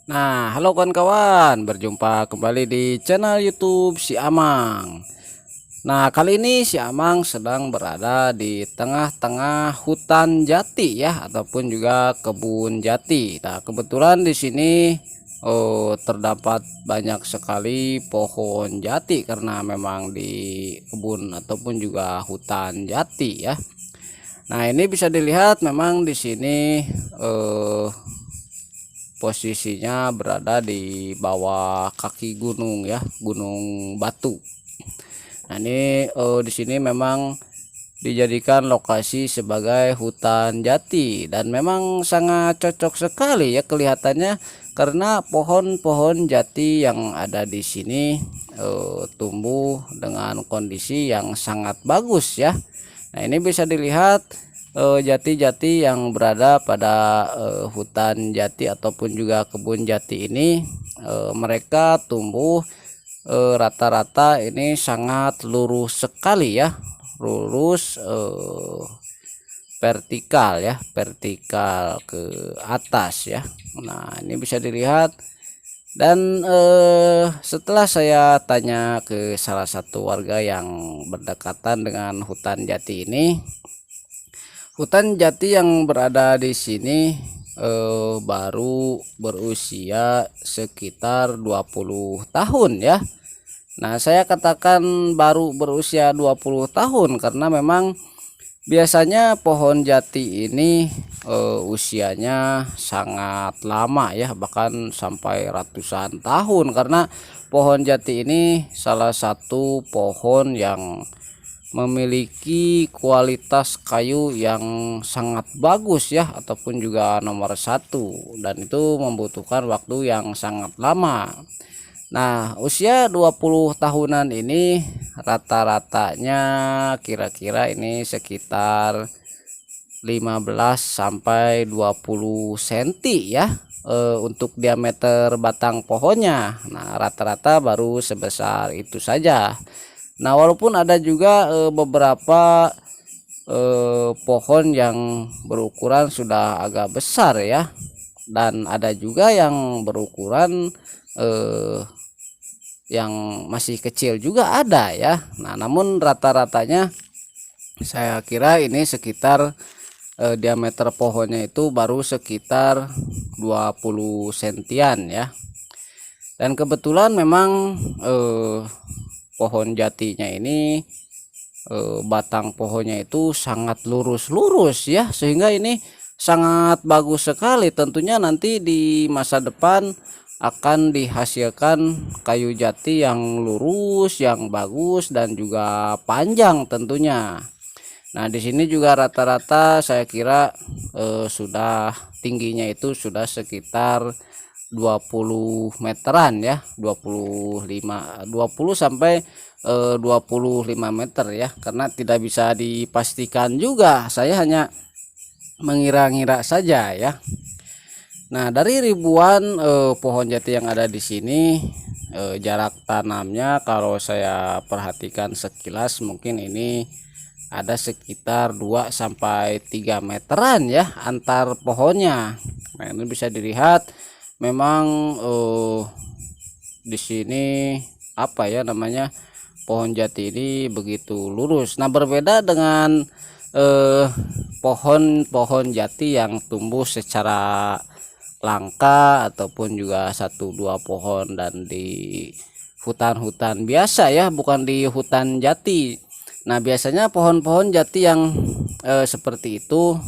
Nah, halo kawan-kawan, berjumpa kembali di channel YouTube Si Amang. Nah, kali ini Si Amang sedang berada di tengah-tengah hutan jati ya, ataupun juga kebun jati. Nah, kebetulan di sini terdapat banyak sekali pohon jati karena memang di kebun ataupun juga hutan jati ya. Nah, ini bisa dilihat memang di sini posisinya berada di bawah kaki gunung ya, Gunung Batu. Nah, ini di sini memang dijadikan lokasi sebagai hutan jati dan memang sangat cocok sekali ya kelihatannya karena pohon-pohon jati yang ada di sini tumbuh dengan kondisi yang sangat bagus ya. Nah, ini bisa dilihat jati-jati yang berada pada hutan jati ataupun juga kebun jati ini mereka tumbuh rata-rata ini sangat lurus sekali ya, lurus vertikal ya, vertikal ke atas ya. Nah, ini bisa dilihat dan setelah saya tanya ke salah satu warga yang berdekatan dengan hutan jati ini, hutan jati yang berada di sini baru berusia sekitar 20 tahun ya. Nah, saya katakan baru berusia 20 tahun karena memang biasanya pohon jati ini usianya sangat lama ya, bahkan sampai ratusan tahun karena pohon jati ini salah satu pohon yang memiliki kualitas kayu yang sangat bagus ya, ataupun juga nomor satu, dan itu membutuhkan waktu yang sangat lama. Nah, usia 20 tahunan ini rata-ratanya kira-kira ini sekitar 15 sampai 20 cm ya untuk diameter batang pohonnya. Nah, rata-rata baru sebesar itu saja. Nah, walaupun ada juga beberapa pohon yang berukuran sudah agak besar ya, dan ada juga yang berukuran yang masih kecil juga ada ya. Nah, namun rata-ratanya saya kira ini sekitar diameter pohonnya itu baru sekitar 20 sentian ya. Dan kebetulan memang pohon jatinya ini batang pohonnya itu sangat lurus-lurus ya, sehingga ini sangat bagus sekali. Tentunya nanti di masa depan akan dihasilkan kayu jati yang lurus, yang bagus dan juga panjang tentunya. Nah, di sini juga rata-rata saya kira sudah tingginya itu sudah sekitar 20 meteran ya, 20 sampai 25 meter ya, karena tidak bisa dipastikan juga, saya hanya mengira-ngira saja ya. Nah, dari ribuan pohon jati yang ada di sini, jarak tanamnya kalau saya perhatikan sekilas mungkin ini ada sekitar 2 sampai 3 meteran ya antar pohonnya. Nah, ini bisa dilihat memang di sini apa ya namanya, pohon jati ini begitu lurus. Nah, berbeda dengan pohon-pohon jati yang tumbuh secara langka ataupun juga satu dua pohon dan di hutan-hutan biasa ya, bukan di hutan jati. Nah, biasanya pohon-pohon jati yang seperti itu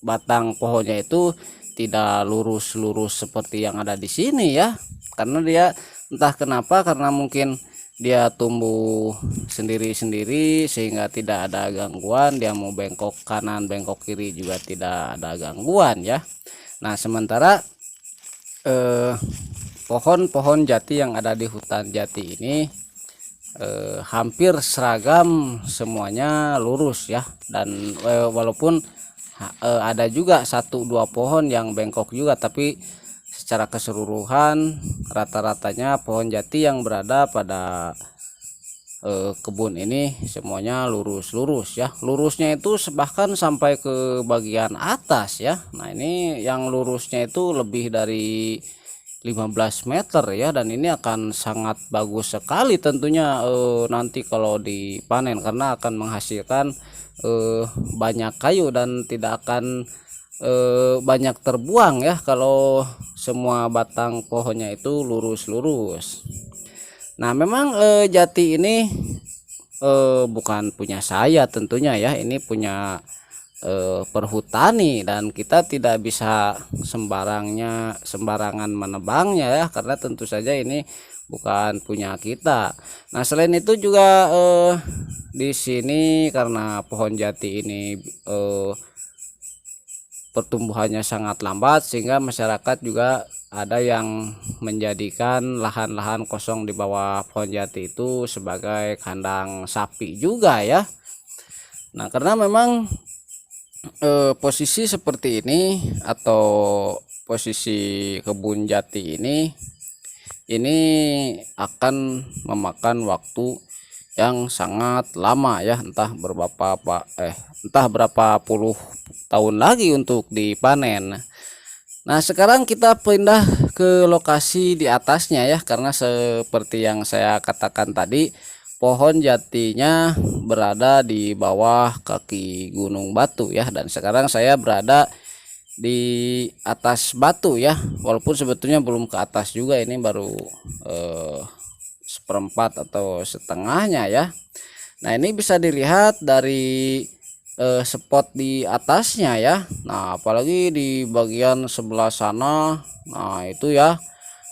batang pohonnya itu tidak lurus-lurus seperti yang ada di sini ya, karena dia entah kenapa, karena mungkin dia tumbuh sendiri-sendiri sehingga tidak ada gangguan, dia mau bengkok kanan bengkok kiri juga tidak ada gangguan ya. Nah, sementara pohon-pohon jati yang ada di hutan jati ini hampir seragam semuanya lurus ya, dan walaupun ada juga satu dua pohon yang bengkok juga, tapi secara keseluruhan rata-ratanya pohon jati yang berada pada kebun ini semuanya lurus-lurus ya. Lurusnya itu bahkan sampai ke bagian atas ya. Nah ini yang lurusnya itu lebih dari 15 meter ya, dan ini akan sangat bagus sekali tentunya nanti kalau dipanen, karena akan menghasilkan banyak kayu dan tidak akan banyak terbuang ya kalau semua batang pohonnya itu lurus-lurus. Nah memang jati ini bukan punya saya tentunya ya, ini punya perhutani, dan kita tidak bisa sembarangan menebangnya ya, karena tentu saja ini bukan punya kita. Nah selain itu juga di sini karena pohon jati ini pertumbuhannya sangat lambat, sehingga masyarakat juga ada yang menjadikan lahan-lahan kosong di bawah pohon jati itu sebagai kandang sapi juga ya. Nah karena memang posisi seperti ini atau posisi kebun jati ini akan memakan waktu yang sangat lama ya, entah berapa puluh tahun lagi untuk dipanen. Nah sekarang kita pindah ke lokasi di atasnya ya, karena seperti yang saya katakan tadi, pohon jatinya berada di bawah kaki Gunung Batu ya, dan sekarang saya berada di atas batu ya, walaupun sebetulnya belum ke atas juga, ini baru seperempat atau setengahnya ya. Nah ini bisa dilihat dari spot di atasnya ya. Nah apalagi di bagian sebelah sana, nah itu ya,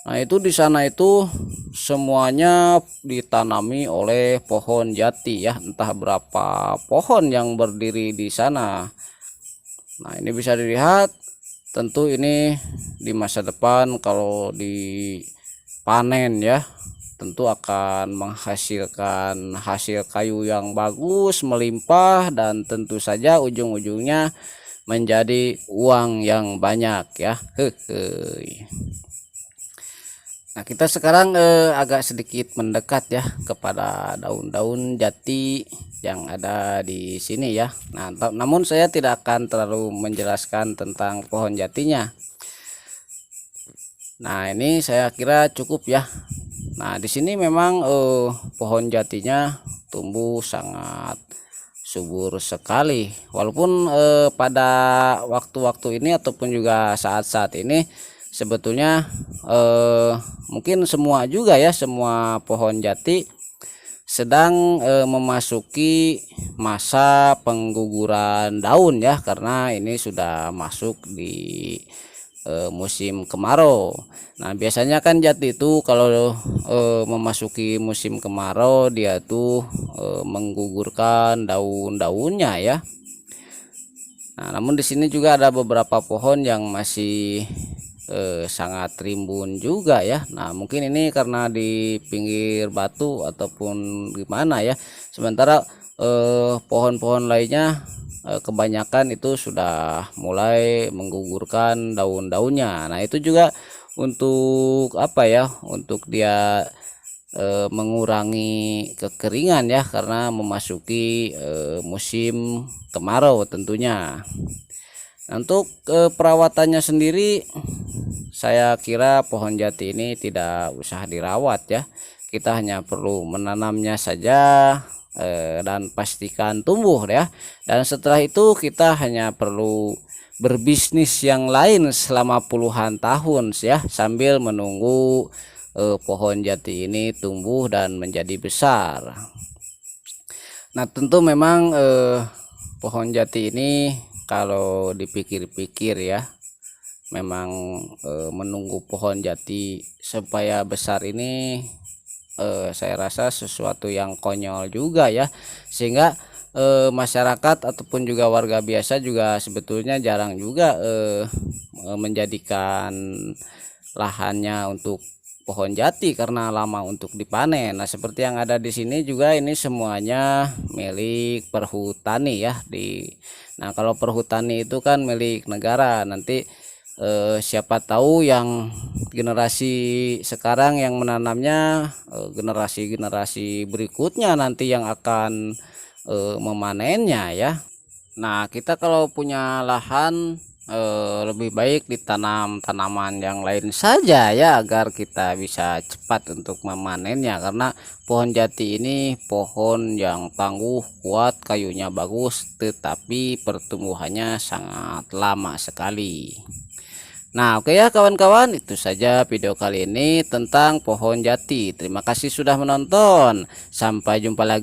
nah itu di sana itu semuanya ditanami oleh pohon jati ya, entah berapa pohon yang berdiri di sana. Nah ini bisa dilihat, tentu ini di masa depan kalau dipanen ya, tentu akan menghasilkan hasil kayu yang bagus, melimpah, dan tentu saja ujung-ujungnya menjadi uang yang banyak ya. Nah kita sekarang agak sedikit mendekat ya kepada daun-daun jati yang ada di sini ya. Nah namun saya tidak akan terlalu menjelaskan tentang pohon jatinya. Nah ini saya kira cukup ya. Nah di sini memang pohon jatinya tumbuh sangat subur sekali, walaupun pada waktu-waktu ini ataupun juga saat-saat ini sebetulnya mungkin semua juga ya, semua pohon jati sedang memasuki masa pengguguran daun ya, karena ini sudah masuk di musim kemarau. Nah biasanya kan jati itu kalau memasuki musim kemarau dia tuh menggugurkan daun-daunnya ya. Nah namun di sini juga ada beberapa pohon yang masih sangat rimbun juga ya. Nah mungkin ini karena di pinggir batu ataupun gimana ya, sementara pohon-pohon lainnya kebanyakan itu sudah mulai menggugurkan daun-daunnya. Nah itu juga untuk apa ya, untuk dia mengurangi kekeringan ya, karena memasuki musim kemarau tentunya. Nah, untuk perawatannya sendiri saya kira pohon jati ini tidak usah dirawat ya, kita hanya perlu menanamnya saja dan pastikan tumbuh ya, dan setelah itu kita hanya perlu berbisnis yang lain selama puluhan tahun ya, sambil menunggu pohon jati ini tumbuh dan menjadi besar. Nah tentu memang pohon jati ini kalau dipikir-pikir ya, memang menunggu pohon jati supaya besar ini saya rasa sesuatu yang konyol juga ya, sehingga masyarakat ataupun juga warga biasa juga sebetulnya jarang juga menjadikan lahannya untuk pohon jati karena lama untuk dipanen. Nah seperti yang ada di sini juga, ini semuanya milik perhutani ya. Nah kalau perhutani itu kan milik negara, nanti siapa tahu yang generasi sekarang yang menanamnya, generasi-generasi berikutnya nanti yang akan memanennya ya. Nah, kita kalau punya lahan lebih baik ditanam tanaman yang lain saja ya, agar kita bisa cepat untuk memanennya, karena pohon jati ini pohon yang tangguh, kuat, kayunya bagus, tetapi pertumbuhannya sangat lama sekali. Nah, oke ya kawan-kawan, itu saja video kali ini tentang pohon jati. Terima kasih sudah menonton. Sampai jumpa lagi.